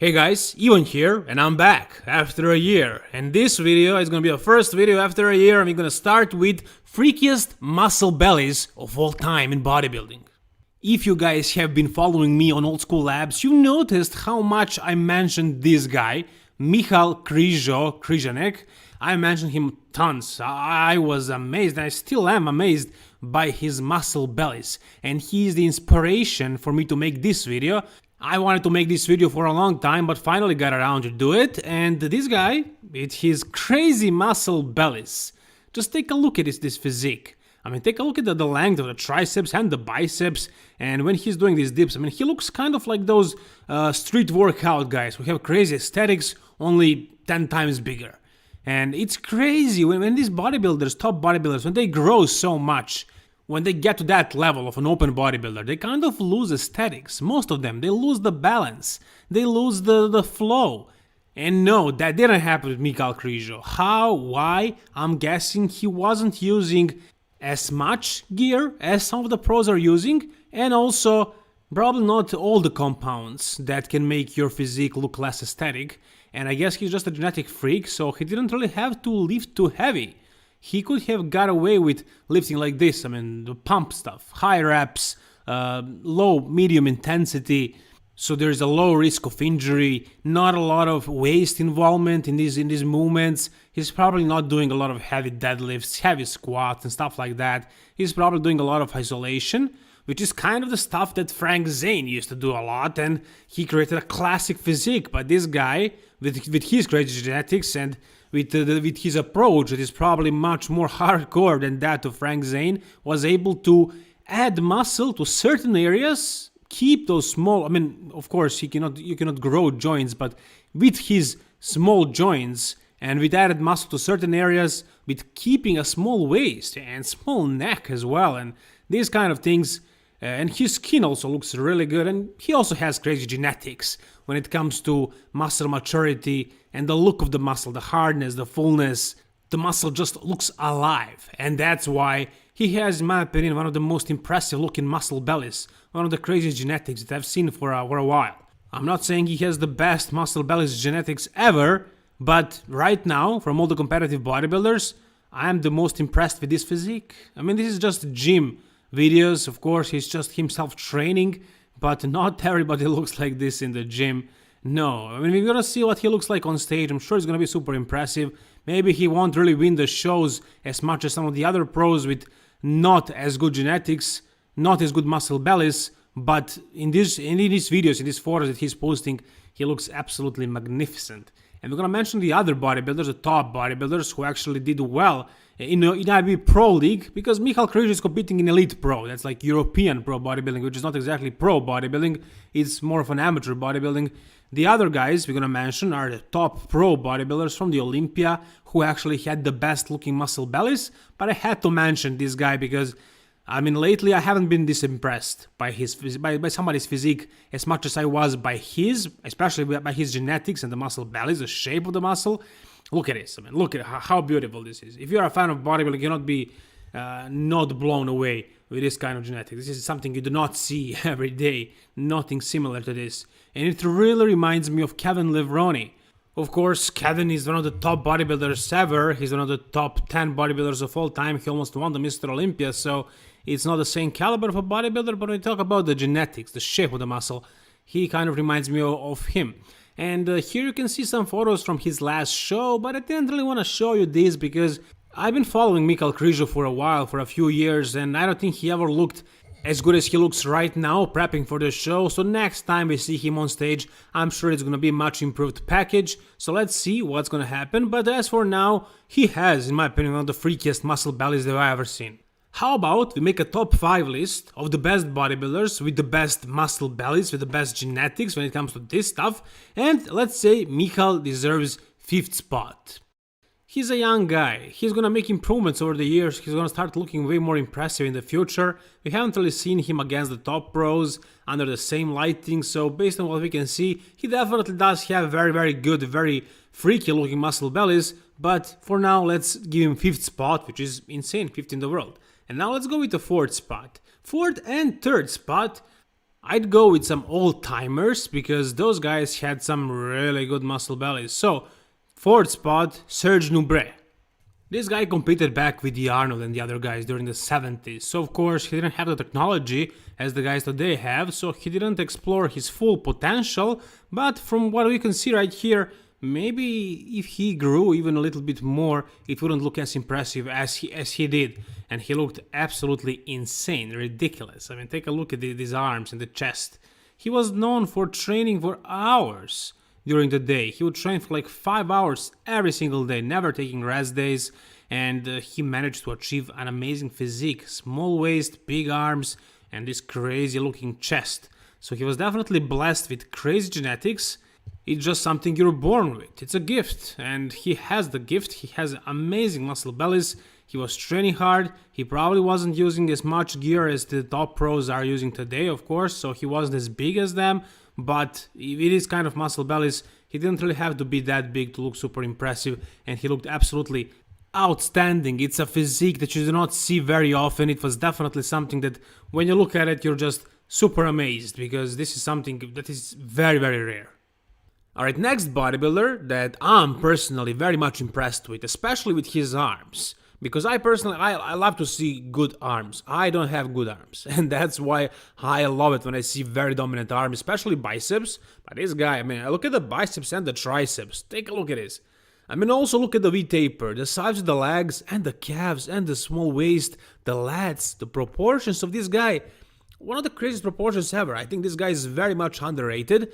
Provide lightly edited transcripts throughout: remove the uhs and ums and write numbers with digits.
Hey guys, Ivan here, and I'm back after a year. And this video is gonna be the first video after a year, and we're gonna start with freakiest muscle bellies of all time in bodybuilding. If you guys have been following me on Old School Labs, you noticed how much I mentioned this guy, Michal Križanek. I mentioned him tons. I was amazed, and I still am amazed by his muscle bellies. And he is the inspiration for me to make this video. I wanted to make this video for a long time, but finally got around to do it. And this guy, with his crazy muscle bellies, just take a look at this physique. I mean, take a look at the length of the triceps and the biceps. And when he's doing these dips, I mean, he looks kind of like those street workout guys who have crazy aesthetics, only 10 times bigger. And it's crazy when these bodybuilders, top bodybuilders, when they grow so much, when they get to that level of an open bodybuilder, they kind of lose aesthetics. Most of them, they lose the balance. They lose the flow. And no, that didn't happen with Michal Križanek. How? Why? I'm guessing he wasn't using as much gear as some of the pros are using. And also, probably not all the compounds that can make your physique look less aesthetic. And I guess he's just a genetic freak, so he didn't really have to lift too heavy. He could have got away with lifting like this, I mean, the pump stuff, high reps, low, medium intensity, so there's a low risk of injury, not a lot of waist involvement in these movements. He's probably not doing a lot of heavy deadlifts, heavy squats and stuff like that. He's probably doing a lot of isolation, which is kind of the stuff that Frank Zane used to do a lot, and he created a classic physique. But this guy, with his crazy genetics and with his approach that is probably much more hardcore than that of Frank Zane, was able to add muscle to certain areas, keep those small, I mean, of course, you cannot grow joints, but with his small joints and with added muscle to certain areas, with keeping a small waist and small neck as well, and these kind of things. And his skin also looks really good, and he also has crazy genetics when it comes to muscle maturity and the look of the muscle, the hardness, the fullness. The muscle just looks alive, and that's why he has, in my opinion, one of the most impressive looking muscle bellies, one of the craziest genetics that I've seen for a while. I'm not saying he has the best muscle bellies genetics ever, but right now, from all the competitive bodybuilders, I am the most impressed with this physique. I mean, this is just gym videos, of course, he's just himself training, but not everybody looks like this in the gym. No, I mean, we're gonna see what he looks like on stage. I'm sure it's gonna be super impressive. Maybe he won't really win the shows as much as some of the other pros with not as good genetics, not as good muscle bellies, but in these videos, in these photos that he's posting, he looks absolutely magnificent. And we're gonna mention the other bodybuilders, the top bodybuilders who actually did well in IB Pro League, because Michal Križanek is competing in Elite Pro. That's like European pro bodybuilding, which is not exactly pro bodybuilding. It's more of an amateur bodybuilding. The other guys we're gonna mention are the top pro bodybuilders from the Olympia who actually had the best looking muscle bellies. But I had to mention this guy because, I mean, lately I haven't been this impressed by by somebody's physique as much as I was by his, especially by his genetics and the muscle bellies, the shape of the muscle. Look at this, I mean, look at how beautiful this is. If you're a fan of bodybuilding, you cannot be not blown away with this kind of genetics. This is something you do not see every day, nothing similar to this. And it really reminds me of Kevin Levrone. Of course, Kevin is one of the top bodybuilders ever. He's one of the top 10 bodybuilders of all time. He almost won the Mr. Olympia, so it's not the same caliber of a bodybuilder, but when we talk about the genetics, the shape of the muscle, he kind of reminds me of him. And here you can see some photos from his last show, but I didn't really want to show you this because I've been following Michal Križanek for a while, for a few years, and I don't think he ever looked as good as he looks right now prepping for the show. So next time we see him on stage, I'm sure it's going to be a much improved package. So let's see what's going to happen. But as for now, he has, in my opinion, one of the freakiest muscle bellies that I've ever seen. How about we make a top 5 list of the best bodybuilders with the best muscle bellies, with the best genetics when it comes to this stuff, and let's say Michal deserves 5th spot. He's a young guy, he's gonna make improvements over the years, he's gonna start looking way more impressive in the future. We haven't really seen him against the top pros under the same lighting, so based on what we can see, he definitely does have very good, very freaky looking muscle bellies, but for now let's give him 5th spot, which is insane, 5th in the world. And now let's go with the 4th spot. 4th and 3rd spot, I'd go with some old-timers because those guys had some really good muscle bellies. So, fourth spot, Serge Nubret. This guy competed back with the Arnold and the other guys during the 70s, so of course he didn't have the technology as the guys today have, so he didn't explore his full potential, but from what we can see right here, maybe if he grew even a little bit more, it wouldn't look as impressive as he did. And he looked absolutely insane, ridiculous. I mean, take a look at these arms and the chest. He was known for training for hours during the day. He would train for like 5 hours every single day, never taking rest days. And he managed to achieve an amazing physique. Small waist, big arms, and this crazy looking chest. So he was definitely blessed with crazy genetics. It's just something you're born with. It's a gift, and he has the gift. He has amazing muscle bellies. He was training hard. He probably wasn't using as much gear as the top pros are using today, of course, so he wasn't as big as them. But with his kind of muscle bellies, he didn't really have to be that big to look super impressive, and he looked absolutely outstanding. It's a physique that you do not see very often. It was definitely something that when you look at it, you're just super amazed, because this is something that is very, very rare. Alright, next bodybuilder that I'm personally very much impressed with, especially with his arms. Because I personally, I love to see good arms. I don't have good arms. And that's why I love it when I see very dominant arms, especially biceps. But this guy, I mean, I look at the biceps and the triceps. Take a look at this. I mean, also look at the V-taper, the size of the legs and the calves and the small waist, the lats, the proportions of this guy. One of the craziest proportions ever. I think this guy is very much underrated,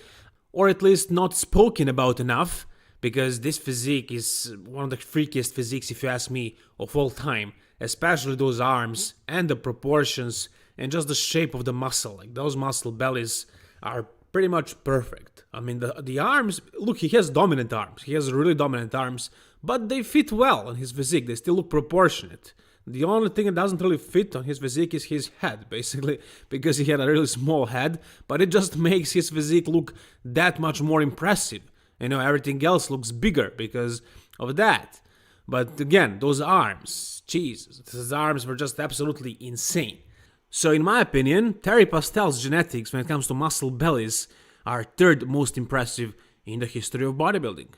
or at least not spoken about enough, because this physique is one of the freakiest physiques, if you ask me, of all time. Especially those arms and the proportions and just the shape of the muscle. Like, those muscle bellies are pretty much perfect. I mean, the arms, look, he has dominant arms. He has really dominant arms, but they fit well on his physique. They still look proportionate. The only thing that doesn't really fit on his physique is his head, basically, because he had a really small head, but it just makes his physique look that much more impressive. You know, everything else looks bigger because of that. But again, those arms, Jesus, his arms were just absolutely insane. So in my opinion, Terry Pastel's genetics when it comes to muscle bellies are third most impressive in the history of bodybuilding.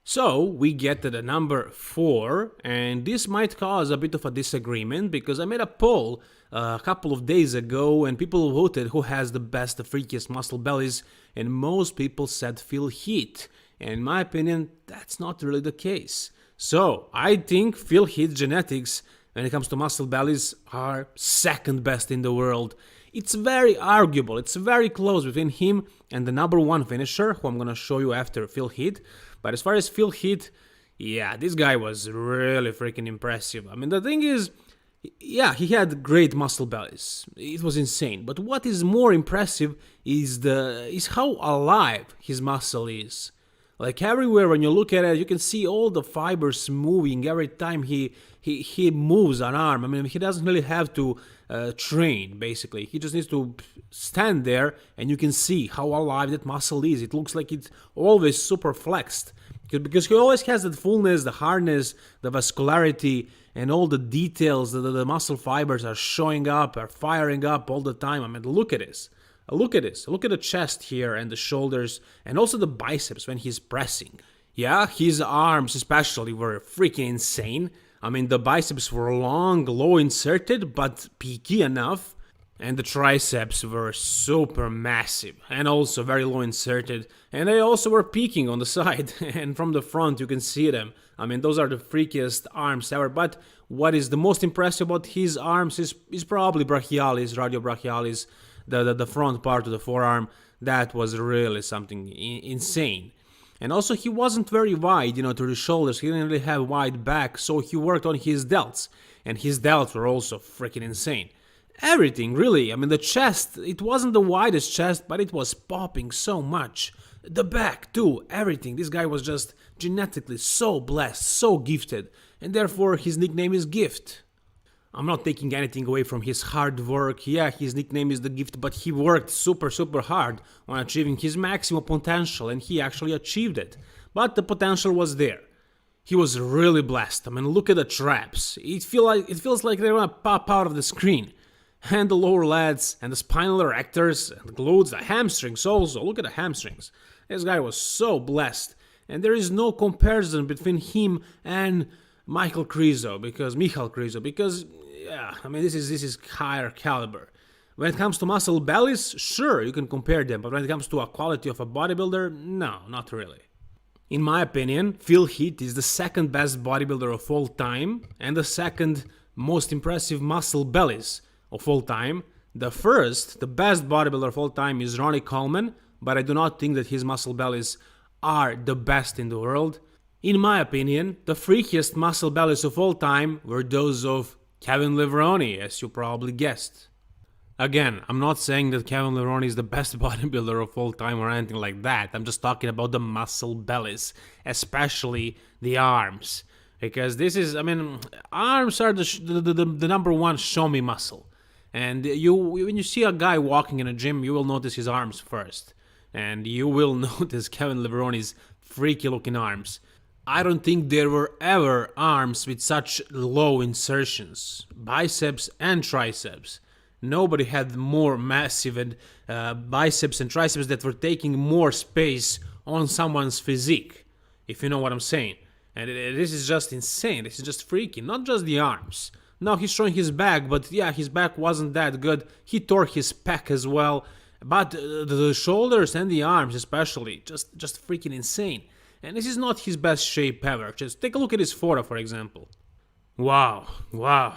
So we get to the number 4, and this might cause a bit of a disagreement because I made a poll a couple of days ago and people voted who has the best, the freakiest muscle bellies, and most people said Phil Heath. And in my opinion, that's not really the case. So I think Phil Heath's genetics when it comes to muscle bellies are second best in the world. It's very arguable, it's very close between him and the number 1 finisher, who I'm gonna show you after Phil Heath. But as far as Phil Heath, yeah, this guy was really freaking impressive. I mean, the thing is, yeah, he had great muscle bellies. It was insane. But what is more impressive is how alive his muscle is. Like, everywhere when you look at it, you can see all the fibers moving every time he moves an arm. I mean, he doesn't really have to train, basically. He just needs to stand there and you can see how alive that muscle is. It looks like it's always super flexed. Because he always has that fullness, the hardness, the vascularity, and all the details that the muscle fibers are showing up, are firing up all the time. I mean, look at this. Look at this. Look at the chest here and the shoulders and also the biceps when he's pressing. Yeah, his arms especially were freaking insane. I mean, the biceps were long, low inserted, but peaky enough. And the triceps were super massive and also very low inserted. And they also were peaking on the side. And from the front you can see them. I mean, those are the freakiest arms ever. But what is the most impressive about his arms is probably brachialis, radiobrachialis, the front part of the forearm. That was really something insane. And also he wasn't very wide, to the shoulders. He didn't really have wide back, so he worked on his delts. And his delts were also freaking insane. Everything, really. I mean, the chest, it wasn't the widest chest, but it was popping so much. The back, too, everything. This guy was just genetically so blessed, so gifted, and therefore his nickname is Gift. I'm not taking anything away from his hard work. Yeah, his nickname is the Gift, but he worked super, super hard on achieving his maximum potential, and he actually achieved it. But the potential was there. He was really blessed. I mean, look at the traps. It feels like they're gonna pop out of the screen. And the lower lats, and the spinal erectors, and the glutes, the hamstrings also. Look at the hamstrings. This guy was so blessed. And there is no comparison between him and Michael Krizo, because yeah, I mean, this is higher caliber. When it comes to muscle bellies, sure, you can compare them, but when it comes to a quality of a bodybuilder, no, not really. In my opinion, Phil Heath is the second best bodybuilder of all time and the second most impressive muscle bellies of all time. The first, the best bodybuilder of all time is Ronnie Coleman, but I do not think that his muscle bellies are the best in the world. In my opinion, the freakiest muscle bellies of all time were those of Kevin Levrone, as you probably guessed. Again, I'm not saying that Kevin Levrone is the best bodybuilder of all time or anything like that. I'm just talking about the muscle bellies, especially the arms. Because this is, I mean, arms are the number one show me muscle. And when you see a guy walking in a gym, you will notice his arms first. And you will notice Kevin Leverone's freaky looking arms. I don't think there were ever arms with such low insertions, biceps and triceps. Nobody had more massive biceps and triceps that were taking more space on someone's physique, if you know what I'm saying. And this is just insane. This is just freaky. Not just the arms. Now he's showing his back, but yeah, his back wasn't that good. He tore his pec as well. But the shoulders and the arms especially, just freaking insane. And this is not his best shape ever. Just take a look at his photo, for example. Wow,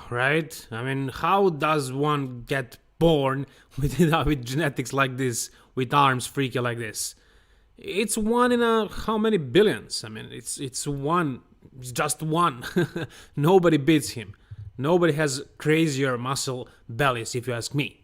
right? I mean, how does one get born with genetics like this, with arms freaky like this? It's one in a how many billions? I mean, it's just one. Nobody beats him. Nobody has crazier muscle bellies, if you ask me.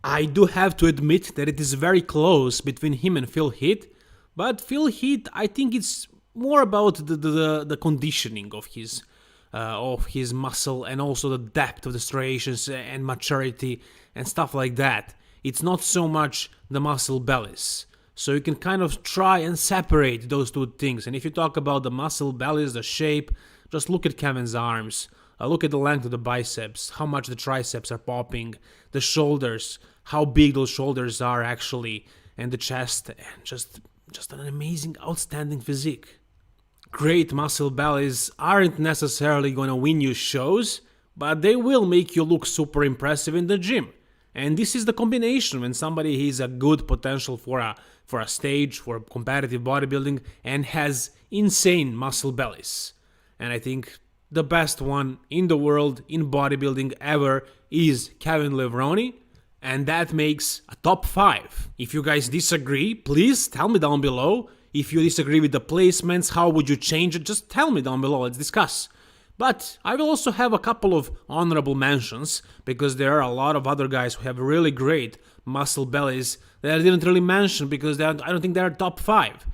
I do have to admit that it is very close between him and Phil Heath, but Phil Heath, I think it's more about the conditioning of his muscle and also the depth of the striations and maturity and stuff like that. It's not so much the muscle bellies. So you can kind of try and separate those two things. And if you talk about the muscle bellies, the shape, just look at Kevin's arms. Look at the length of the biceps, how much the triceps are popping, the shoulders, how big those shoulders are actually, and the chest, and just an amazing, outstanding physique. Great muscle bellies aren't necessarily going to win you shows, but they will make you look super impressive in the gym. And this is the combination when somebody has a good potential for a stage, for competitive bodybuilding, and has insane muscle bellies. And I think the best one in the world in bodybuilding ever is Kevin Levrone, and that makes a top 5. If you guys disagree, please tell me down below. If you disagree with the placements, how would you change it? Just tell me down below, let's discuss. But I will also have a couple of honorable mentions, because there are a lot of other guys who have really great muscle bellies that I didn't really mention because I don't think they're top 5.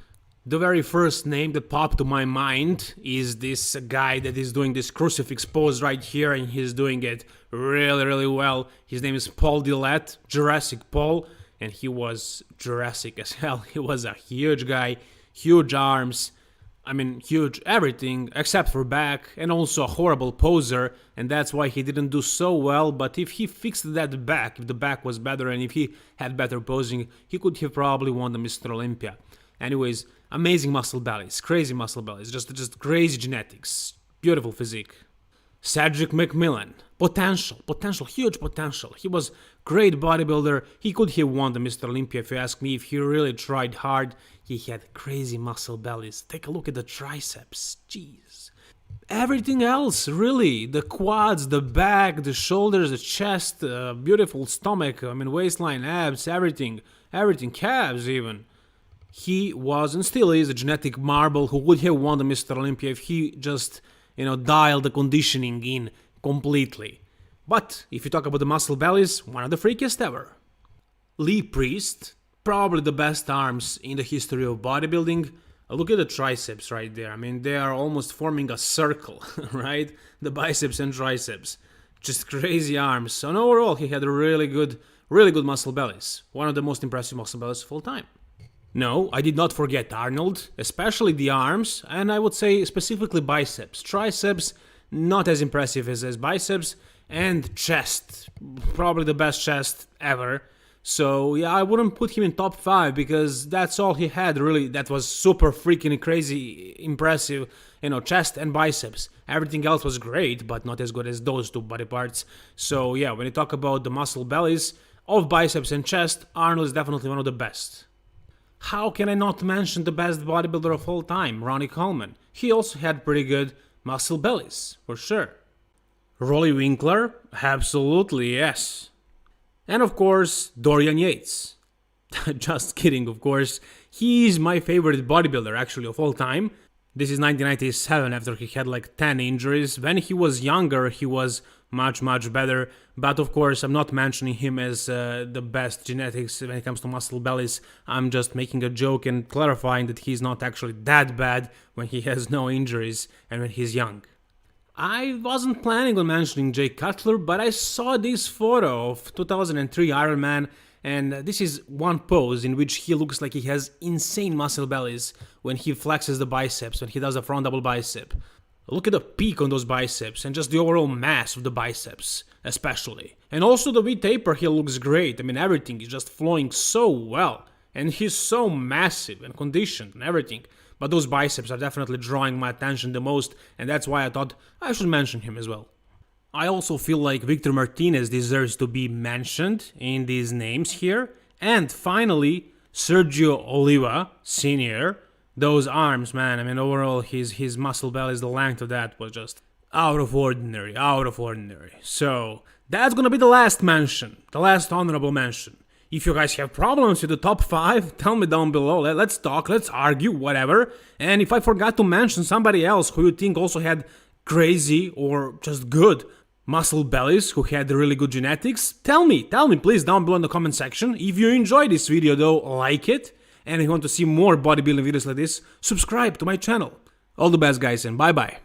The very first name that popped to my mind is this guy that is doing this crucifix pose right here, and he's doing it really, really well. His name is Paul Dillette, Jurassic Paul, and he was Jurassic as hell. He was a huge guy, huge arms, I mean huge everything except for back, and also a horrible poser, and that's why he didn't do so well. But if he fixed that back, if the back was better and if he had better posing, he could have probably won the Mr. Olympia. Anyways, amazing muscle bellies, crazy muscle bellies, just crazy genetics, beautiful physique. Cedric McMillan, potential, huge potential. He was great bodybuilder. He could have won the Mr. Olympia if you ask me, if he really tried hard. He had crazy muscle bellies. Take a look at the triceps, jeez. Everything else, really, the quads, the back, the shoulders, the chest, beautiful stomach, I mean waistline, abs, everything, calves even. He was and still is a genetic marble who would have won the Mr. Olympia if he just, dialed the conditioning in completely. But if you talk about the muscle bellies, one of the freakiest ever. Lee Priest, probably the best arms in the history of bodybuilding. Look at the triceps right there. I mean, they are almost forming a circle, right? The biceps and triceps. Just crazy arms. And overall, he had really good muscle bellies. One of the most impressive muscle bellies of all time. No, I did not forget Arnold, especially the arms, and I would say specifically biceps. Triceps, not as impressive as biceps, and chest. Probably the best chest ever. So yeah, I wouldn't put him in top 5 because that's all he had really that was super freaking crazy impressive, chest and biceps. Everything else was great, but not as good as those two body parts. So yeah, when you talk about the muscle bellies of biceps and chest, Arnold is definitely one of the best. How can I not mention the best bodybuilder of all time, Ronnie Coleman? He also had pretty good muscle bellies, for sure. Rolly Winkler? Absolutely, yes. And of course, Dorian Yates. Just kidding, of course. He's my favorite bodybuilder, actually, of all time. This is 1997, after he had like 10 injuries. When he was younger, he was much better. But of course, I'm not mentioning him as the best genetics when it comes to muscle bellies. I'm just making a joke and clarifying that he's not actually that bad when he has no injuries and when he's young. I wasn't planning on mentioning Jay Cutler, but I saw this photo of 2003 Ironman, and this is one pose in which he looks like he has insane muscle bellies when he flexes the biceps, when he does a front double bicep. Look at the peak on those biceps and just the overall mass of the biceps, especially. And also the V-taper here looks great. I mean, everything is just flowing so well. And he's so massive and conditioned and everything. But those biceps are definitely drawing my attention the most, and that's why I thought I should mention him as well. I also feel like Victor Martinez deserves to be mentioned in these names here. And finally, Sergio Oliva Sr. Those arms, man, I mean, overall, his muscle bellies, the length of that was just out of ordinary. So, that's gonna be the last mention, the last honorable mention. If you guys have problems with the top 5, tell me down below. Let's talk, let's argue, whatever. And if I forgot to mention somebody else who you think also had crazy or just good muscle bellies, who had really good genetics, tell me please down below in the comment section. If you enjoyed this video though, like it. And if you want to see more bodybuilding videos like this, subscribe to my channel. All the best guys and bye bye.